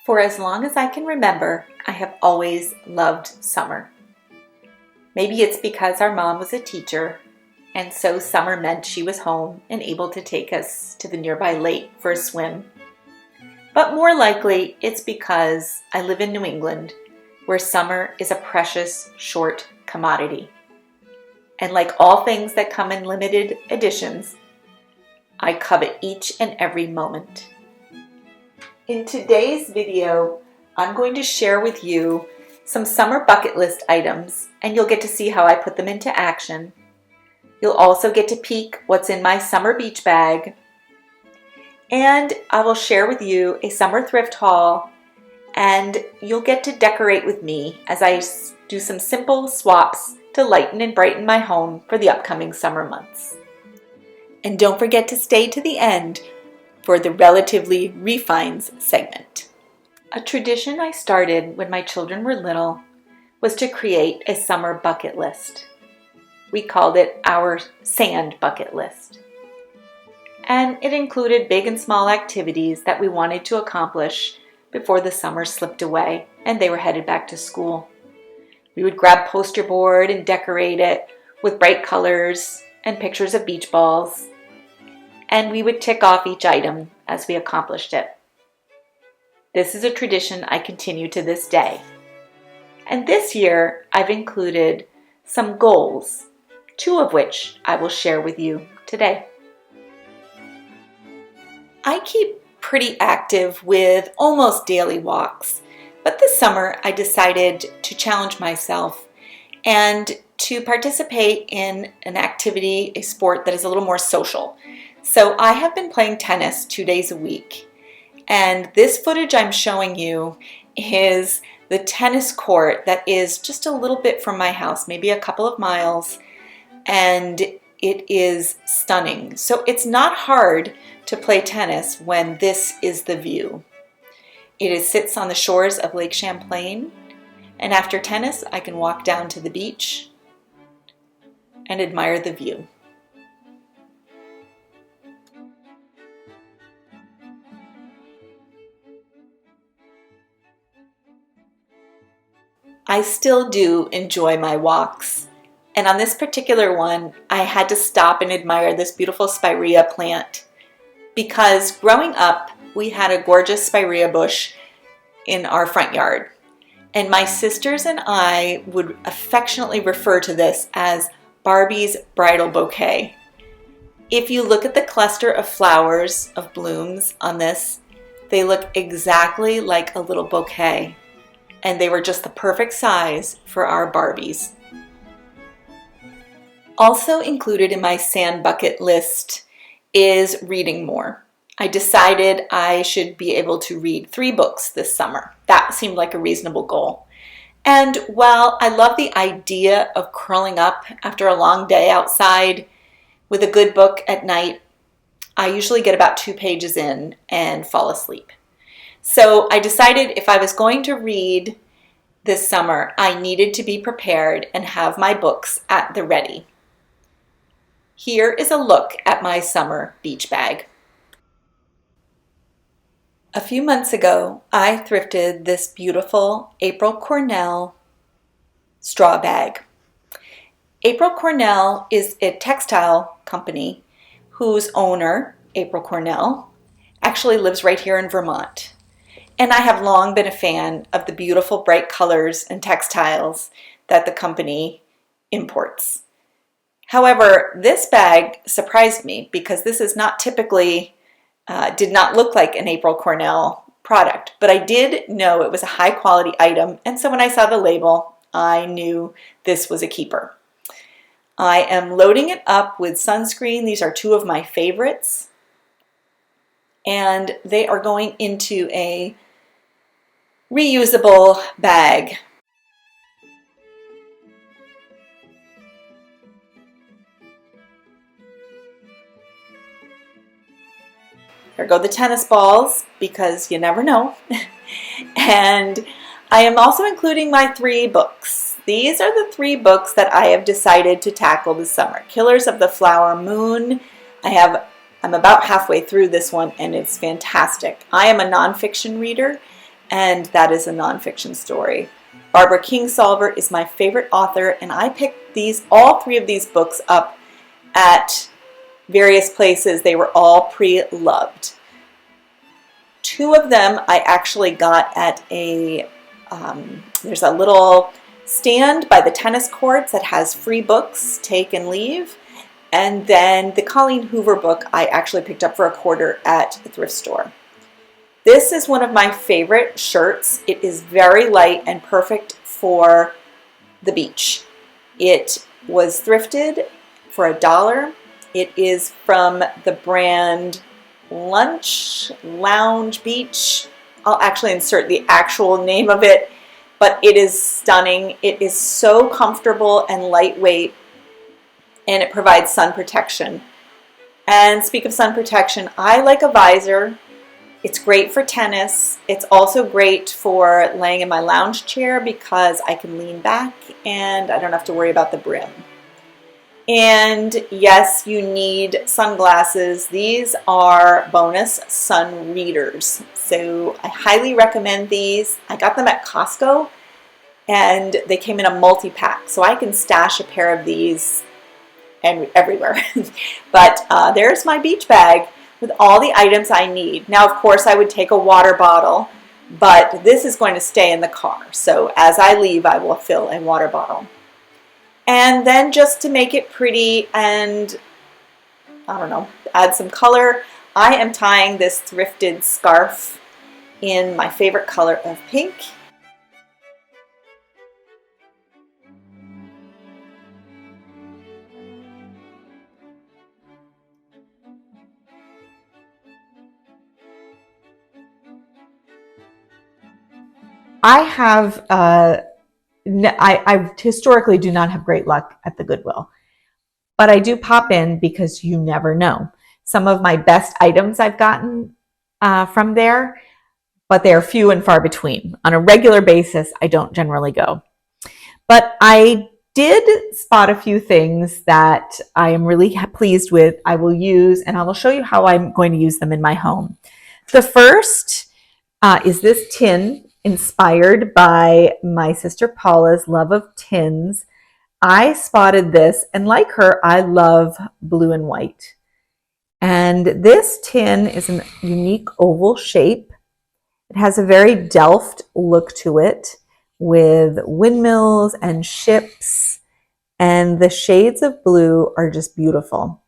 For as long as I can remember, I have always loved summer. Maybe it's because our mom was a teacher, and so summer meant she was home and able to take us to the nearby lake for a swim. But more likely, it's because I live in New England, where summer is a precious, short commodity. And like all things that come in limited editions, I covet each and every moment. In today's video, I'm going to share with you some summer bucket list items, and you'll get to see how I put them into action. You'll also get to peek what's in my summer beach bag, and I will share with you a summer thrift haul, and you'll get to decorate with me as I do some simple swaps to lighten and brighten my home for the upcoming summer months. And don't forget to stay to the end for the Relatively Refines segment. A tradition I started when my children were little was to create a summer bucket list. We called it our sand bucket list. And it included big and small activities that we wanted to accomplish before the summer slipped away and they were headed back to school. We would grab poster board and decorate it with bright colors and pictures of beach balls, and we would tick off each item as we accomplished it. This is a tradition I continue to this day. And this year, I've included some goals, two of which I will share with you today. I keep pretty active with almost daily walks, but this summer I decided to challenge myself and to participate in an activity, a sport that is a little more social. So I have been playing tennis 2 days a week, and this footage I'm showing you is the tennis court that is just a little bit from my house, maybe a couple of miles, and it is stunning. So it's not hard to play tennis when this is the view. It sits on the shores of Lake Champlain, and after tennis I can walk down to the beach and admire the view. I still do enjoy my walks, and on this particular one I had to stop and admire this beautiful spirea plant because growing up we had a gorgeous spirea bush in our front yard, and my sisters and I would affectionately refer to this as Barbie's bridal bouquet. If you look at the cluster of flowers, of blooms on this, they look exactly like a little bouquet. And they were just the perfect size for our Barbies. Also included in my sand bucket list is reading more. I decided I should be able to read 3 books this summer. That seemed like a reasonable goal. And while I love the idea of curling up after a long day outside with a good book at night, I usually get about 2 pages in and fall asleep. So I decided if I was going to read this summer, I needed to be prepared and have my books at the ready. Here is a look at my summer beach bag. A few months ago, I thrifted this beautiful April Cornell straw bag. April Cornell is a textile company whose owner, April Cornell, actually lives right here in Vermont. And I have long been a fan of the beautiful bright colors and textiles that the company imports. However, this bag surprised me because this is not typically, did not look like an April Cornell product, but I did know it was a high quality item, and so when I saw the label, I knew this was a keeper. I am loading it up with sunscreen. These are 2 of my favorites, and they are going into a reusable bag. There go the tennis balls because you never know. And I am also including my 3 books. These are the 3 books that I have decided to tackle this summer. Killers of the Flower Moon. I'm about halfway through this one and it's fantastic. I am a nonfiction reader and that is a nonfiction story. Barbara Kingsolver is my favorite author, and I picked all three of these books up at various places. They were all pre-loved. Two of them I actually got at there's a little stand by the tennis courts that has free books, take and leave. And then the Colleen Hoover book I actually picked up for $1 at the thrift store. This is one of my favorite shirts. It is very light and perfect for the beach. It was thrifted for $1. It is from the brand Lunch Lounge Beach. I'll actually insert the actual name of it, but it is stunning. It is so comfortable and lightweight, and it provides sun protection. And speak of sun protection, I like a visor. It's great for tennis. It's also great for laying in my lounge chair because I can lean back and I don't have to worry about the brim. And yes, you need sunglasses. These are bonus sun readers. So I highly recommend these. I got them at Costco and they came in a multi-pack. So I can stash a pair of these everywhere. But there's my beach bag with all the items I need. Now, of course, I would take a water bottle, but this is going to stay in the car. So as I leave, I will fill a water bottle. And then just to make it pretty and, I don't know, add some color, I am tying this thrifted scarf in my favorite color of pink. I historically do not have great luck at the Goodwill, but I do pop in because you never know. Some of my best items I've gotten from there, but they are few and far between. On a regular basis, I don't generally go. But I did spot a few things that I am really pleased with. I will use, and I will show you how I'm going to use them in my home. The first is this tin, inspired by my sister Paula's love of tins. I spotted this, and like her, I love blue and white. And this tin is a unique oval shape. It has a very Delft look to it with windmills and ships, and the shades of blue are just beautiful.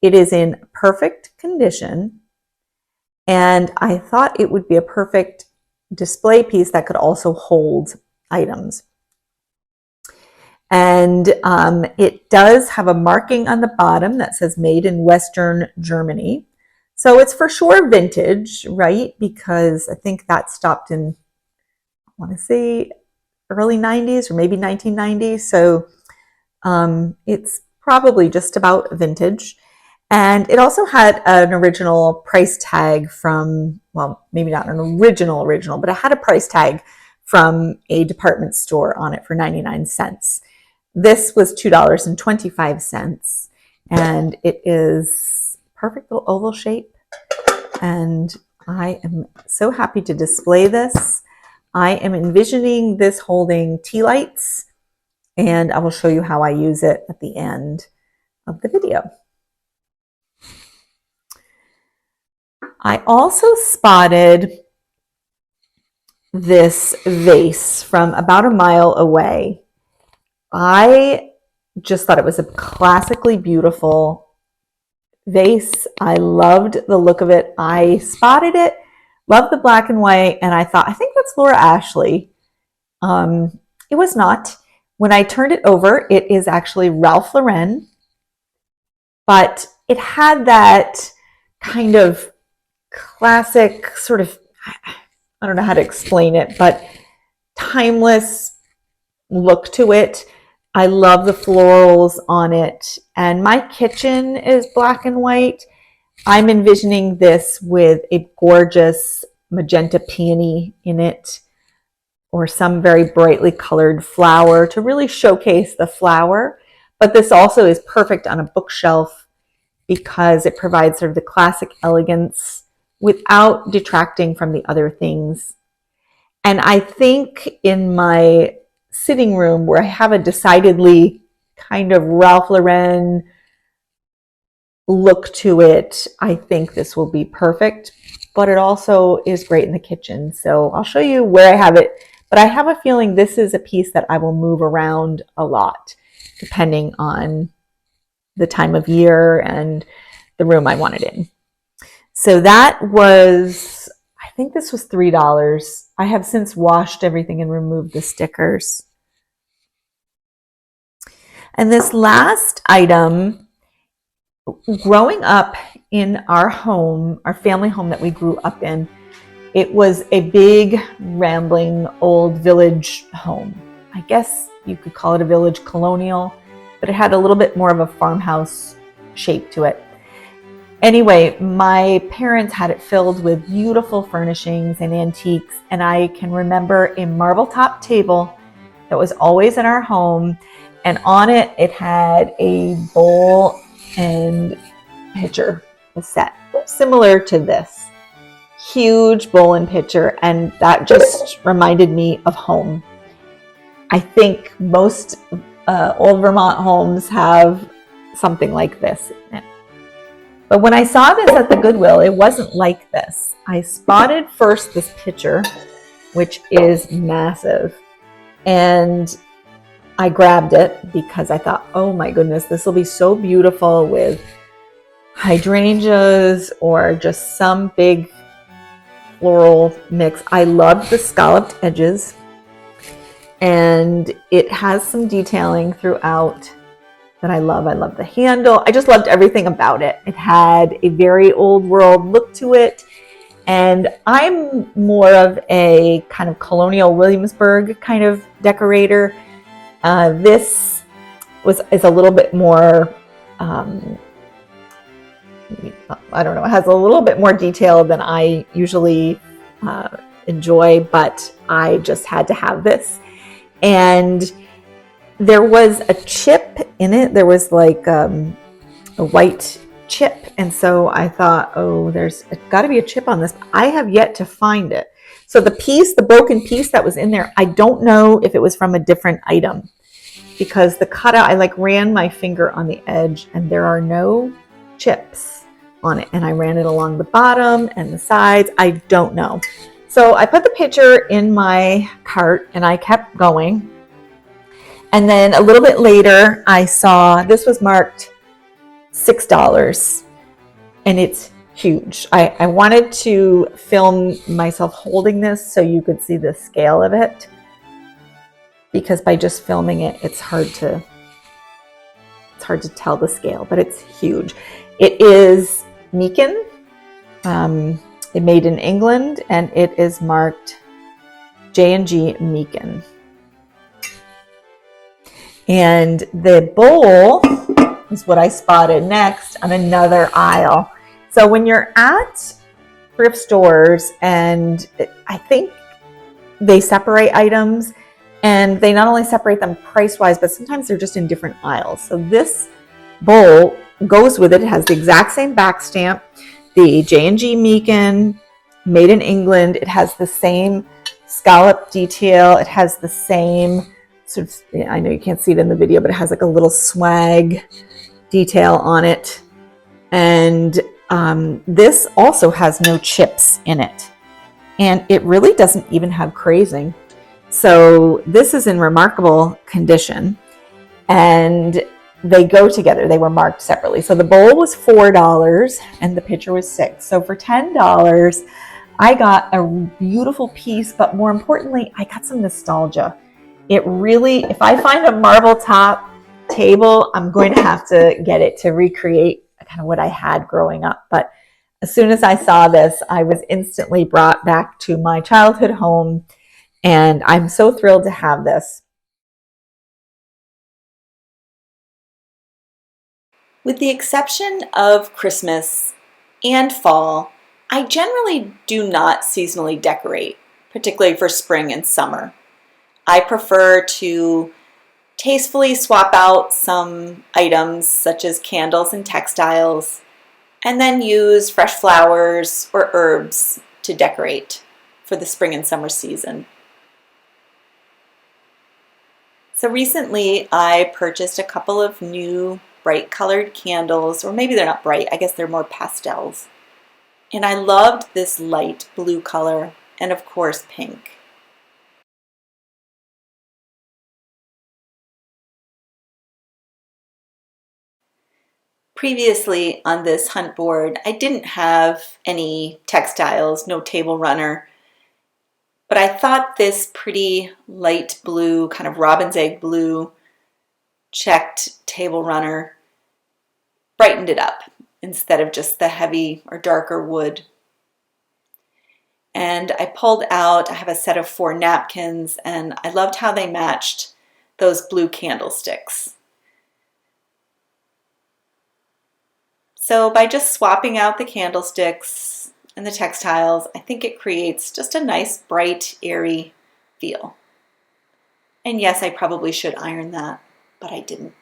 It is in perfect condition, and I thought it would be a perfect display piece that could also hold items. And it does have a marking on the bottom that says made in Western Germany. So it's for sure vintage, right? Because I think that stopped in, I want to say, early 90s or maybe 1990s. So it's probably just about vintage. And it also had an original price tag from, well, maybe not an original, but it had a price tag from a department store on it for 99 cents. This was $2.25, and it is perfect little oval shape. And I am so happy to display this. I am envisioning this holding tea lights, and I will show you how I use it at the end of the video. I also spotted this vase from about a mile away. I just thought it was a classically beautiful vase. I loved the look of it. I spotted it, loved the black and white, and I thought, I think that's Laura Ashley. It was not. When I turned it over, it is actually Ralph Lauren, but it had that kind of classic sort of, I don't know how to explain it, but timeless look to it. I love the florals on it. And my kitchen is black and white. I'm envisioning this with a gorgeous magenta peony in it, or some very brightly colored flower to really showcase the flower. But this also is perfect on a bookshelf because it provides sort of the classic elegance without detracting from the other things. And I think in my sitting room, where I have a decidedly kind of Ralph Lauren look to it, I think this will be perfect, but it also is great in the kitchen. So I'll show you where I have it, but I have a feeling this is a piece that I will move around a lot depending on the time of year and the room I want it in. So that was, I think this was $3. I have since washed everything and removed the stickers. And this last item, growing up in our home, our family home that we grew up in, it was a big, rambling, old village home. I guess you could call it a village colonial, but it had a little bit more of a farmhouse shape to it. Anyway, my parents had it filled with beautiful furnishings and antiques, and I can remember a marble top table that was always in our home, and on it, it had a bowl and pitcher set, similar to this. Huge bowl and pitcher, and that just reminded me of home. I think most old Vermont homes have something like this in it. But when I saw this at the Goodwill, it wasn't like this. I spotted first this pitcher, which is massive, and I grabbed it because I thought, oh my goodness, this will be so beautiful with hydrangeas or just some big floral mix. I love the scalloped edges, and it has some detailing throughout that I love. I love the handle. I just loved everything about it. It had a very old world look to it, and I'm more of a kind of colonial Williamsburg kind of decorator. This is a little bit more, I don't know, it has a little bit more detail than I usually enjoy, but I just had to have this. And there was a chip in it. There was like a white chip. And so I thought, oh, there's got to be a chip on this. I have yet to find it. So the broken piece that was in there, I don't know if it was from a different item, because the cutout, I like ran my finger on the edge and there are no chips on it. And I ran it along the bottom and the sides. I don't know. So I put the picture in my cart and I kept going. And then a little bit later, I saw this was marked $6, and it's huge. I wanted to film myself holding this so you could see the scale of it, because by just filming it, it's hard to tell the scale, but it's huge. It is Meakin. It made in England, and it is marked J&G Meakin. And the bowl is what I spotted next on another aisle. So when you're at thrift stores, and I think they separate items, and they not only separate them price-wise, but sometimes they're just in different aisles. So this bowl goes with it. It has the exact same back stamp, the J&G Meakin, made in England. It has the same scallop detail. It has the same sort of, I know you can't see it in the video, but it has like a little swag detail on it. And this also has no chips in it. And it really doesn't even have crazing. So this is in remarkable condition. And they go together. They were marked separately. So the bowl was $4 and the pitcher was $6. So for $10, I got a beautiful piece, but more importantly, I got some nostalgia. It really, if I find a marble top table, I'm going to have to get it to recreate kind of what I had growing up. But as soon as I saw this, I was instantly brought back to my childhood home, and I'm so thrilled to have this. With the exception of Christmas and fall, I generally do not seasonally decorate, particularly for spring and summer. I prefer to tastefully swap out some items such as candles and textiles, and then use fresh flowers or herbs to decorate for the spring and summer season. So recently I purchased a couple of new bright colored candles, or maybe they're not bright, I guess they're more pastels. And I loved this light blue color and of course pink. Previously on this hunt board, I didn't have any textiles, no table runner, but I thought this pretty light blue, kind of robin's egg blue checked table runner brightened it up instead of just the heavy or darker wood. And I pulled out, I have a set of 4 napkins, and I loved how they matched those blue candlesticks. So by just swapping out the candlesticks and the textiles, I think it creates just a nice, bright, airy feel. And yes, I probably should iron that, but I didn't.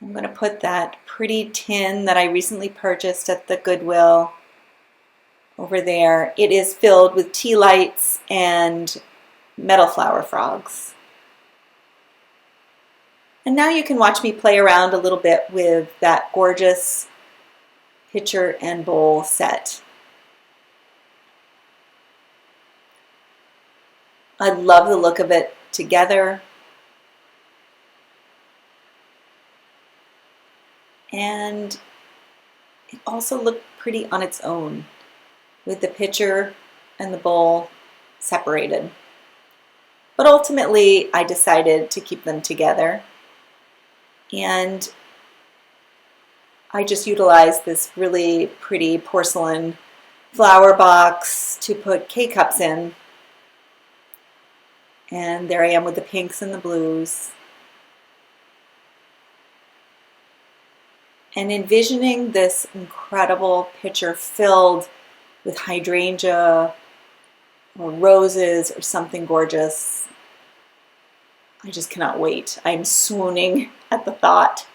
I'm going to put that pretty tin that I recently purchased at the Goodwill over there. It is filled with tea lights and metal flower frogs. And now you can watch me play around a little bit with that gorgeous pitcher and bowl set. I love the look of it together. And it also looked pretty on its own with the pitcher and the bowl separated. But ultimately, I decided to keep them together. And I just utilized this really pretty porcelain flower box to put K-cups in. And there I am with the pinks and the blues. And envisioning this incredible pitcher filled with hydrangea or roses or something gorgeous. I just cannot wait. I'm swooning at the thought.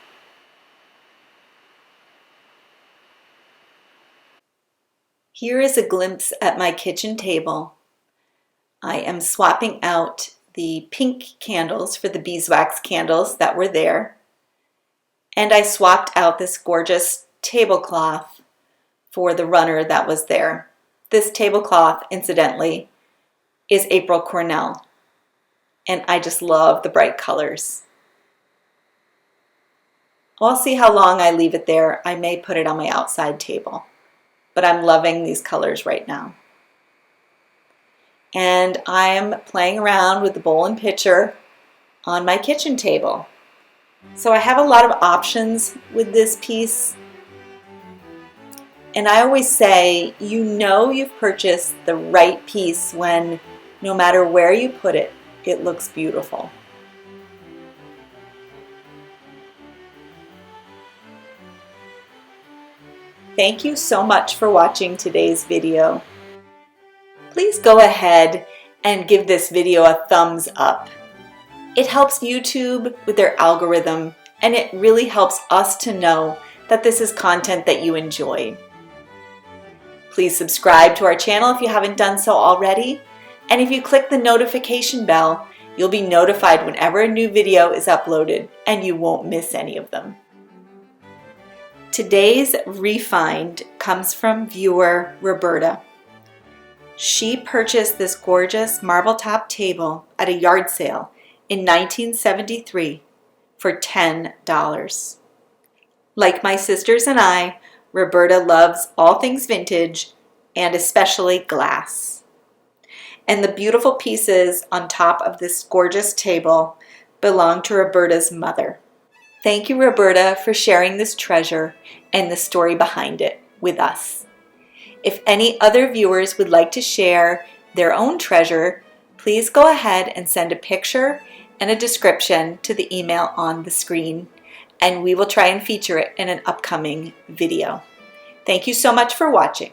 Here is a glimpse at my kitchen table. I am swapping out the pink candles for the beeswax candles that were there. And I swapped out this gorgeous tablecloth for the runner that was there. This tablecloth, incidentally, is April Cornell. And I just love the bright colors. I'll see how long I leave it there. I may put it on my outside table. But I'm loving these colors right now. And I'm playing around with the bowl and pitcher on my kitchen table. So I have a lot of options with this piece. And I always say, you know you've purchased the right piece when no matter where you put it, it looks beautiful. Thank you so much for watching today's video. Please go ahead and give this video a thumbs up. It helps YouTube with their algorithm, and it really helps us to know that this is content that you enjoy. Please subscribe to our channel if you haven't done so already, and if you click the notification bell, you'll be notified whenever a new video is uploaded, and you won't miss any of them. Today's refind comes from viewer Roberta. She purchased this gorgeous marble top table at a yard sale in 1973 for $10. Like my sisters and I, Roberta loves all things vintage and especially glass. And the beautiful pieces on top of this gorgeous table belong to Roberta's mother. Thank you, Roberta, for sharing this treasure and the story behind it with us. If any other viewers would like to share their own treasure, please go ahead and send a picture and a description to the email on the screen, and we will try and feature it in an upcoming video. Thank you so much for watching.